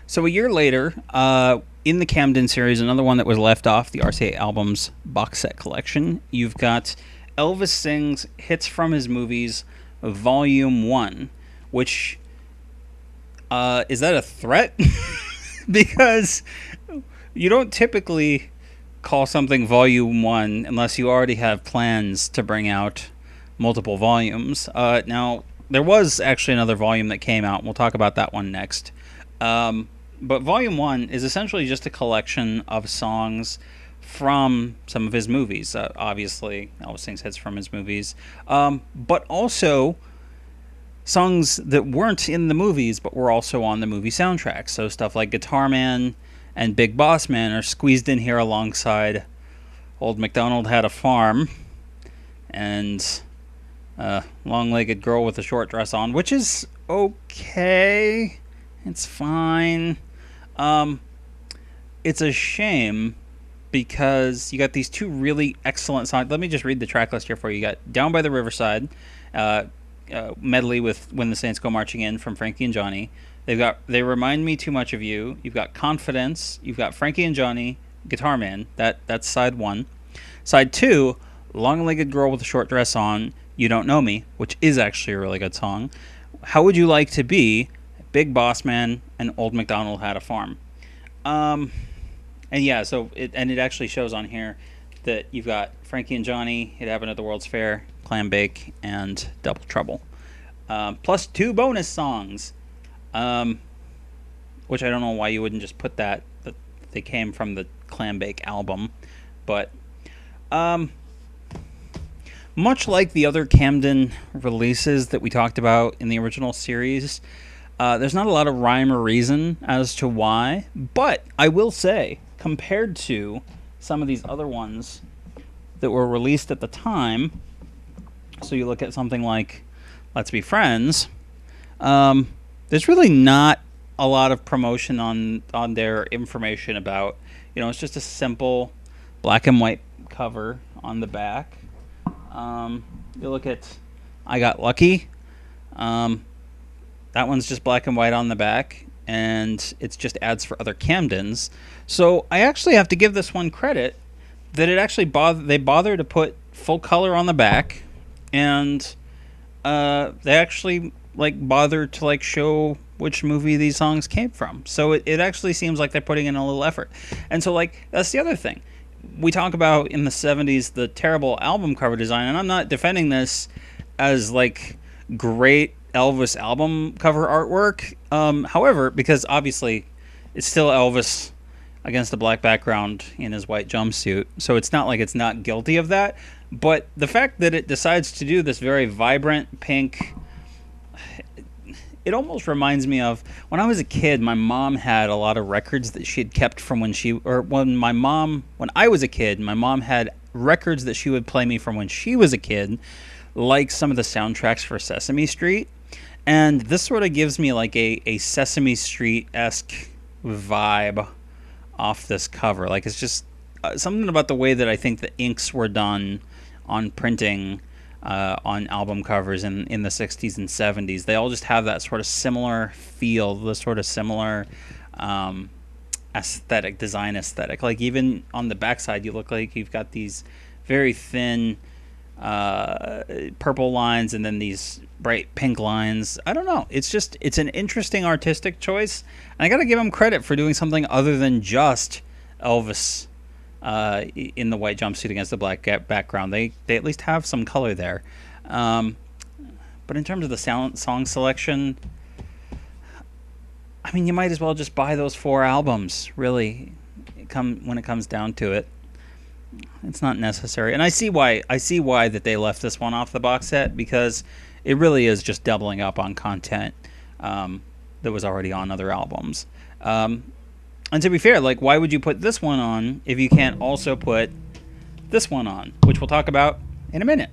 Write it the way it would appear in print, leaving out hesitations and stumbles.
So a year later, in the Camden series, another one that was left off the RCA Albums box set collection, you've got Elvis Sings Hits from His Movies, Volume 1, which, is that a threat? Because you don't typically call something Volume 1 unless you already have plans to bring out multiple volumes. Now, there was actually another volume that came out, and we'll talk about that one next. But Volume 1 is essentially just a collection of songs from some of his movies. Obviously, Elvis sings hits from his movies. But also songs that weren't in the movies, but were also on the movie soundtracks. So stuff like Guitar Man and Big Boss Man are squeezed in here alongside Old MacDonald Had a Farm and Long-Legged Girl with a Short Dress On, which is okay. It's fine. It's a shame because you got these two really excellent songs. Let me just read the track list here for you. You got Down by the Riverside, medley with When the Saints Go Marching In from Frankie and Johnny. They've got They Remind Me Too Much of You. You've got Confidence. You've got Frankie and Johnny, Guitar Man. That's side one. Side two, Long-Legged Girl with a Short Dress On, You Don't Know Me, which is actually a really good song. How Would You Like to Be, Big Boss Man, and Old MacDonald Had a Farm. And yeah, so it actually shows on here that you've got Frankie and Johnny, It Happened at the World's Fair, Clam Bake, and Double Trouble. Plus two bonus songs, which I don't know why you wouldn't just put that they came from the Clam Bake album. But much like the other Camden releases that we talked about in the original series, there's not a lot of rhyme or reason as to why, but I will say, compared to some of these other ones that were released at the time, so you look at something like Let's Be Friends, there's really not a lot of promotion on their information about, it's just a simple black and white cover on the back. You look at I Got Lucky. That one's just black and white on the back, and it's just ads for other Camdens. So I actually have to give this one credit that it actually they bother to put full color on the back, and they actually bother to show which movie these songs came from. So it actually seems like they're putting in a little effort. And so that's the other thing. We talk about in the 70s the terrible album cover design, and I'm not defending this as great Elvis album cover artwork. However, because obviously it's still Elvis against a black background in his white jumpsuit, so it's not like it's not guilty of that. But the fact that it decides to do this very vibrant pink, it almost reminds me of when I was a kid. My mom had a lot of records that she had kept from when I was a kid. My mom had records that she would play me from when she was a kid, like some of the soundtracks for Sesame Street. And this sort of gives me a Sesame Street-esque vibe off this cover. It's just something about the way that I think the inks were done on printing on album covers in the 60s and 70s. They all just have that sort of similar feel, the sort of similar design aesthetic. Even on the backside, you look like you've got these very thin purple lines and then these bright pink lines. I don't know. It's an interesting artistic choice. And I got to give them credit for doing something other than just Elvis in the white jumpsuit against the black background. They at least have some color there. But in terms of the song selection, I mean, you might as well just buy those 4 albums, really, when it comes down to it. It's not necessary. And I see why that they left this one off the box set, because it really is just doubling up on content that was already on other albums. And to be fair, why would you put this one on if you can't also put this one on, which we'll talk about in a minute.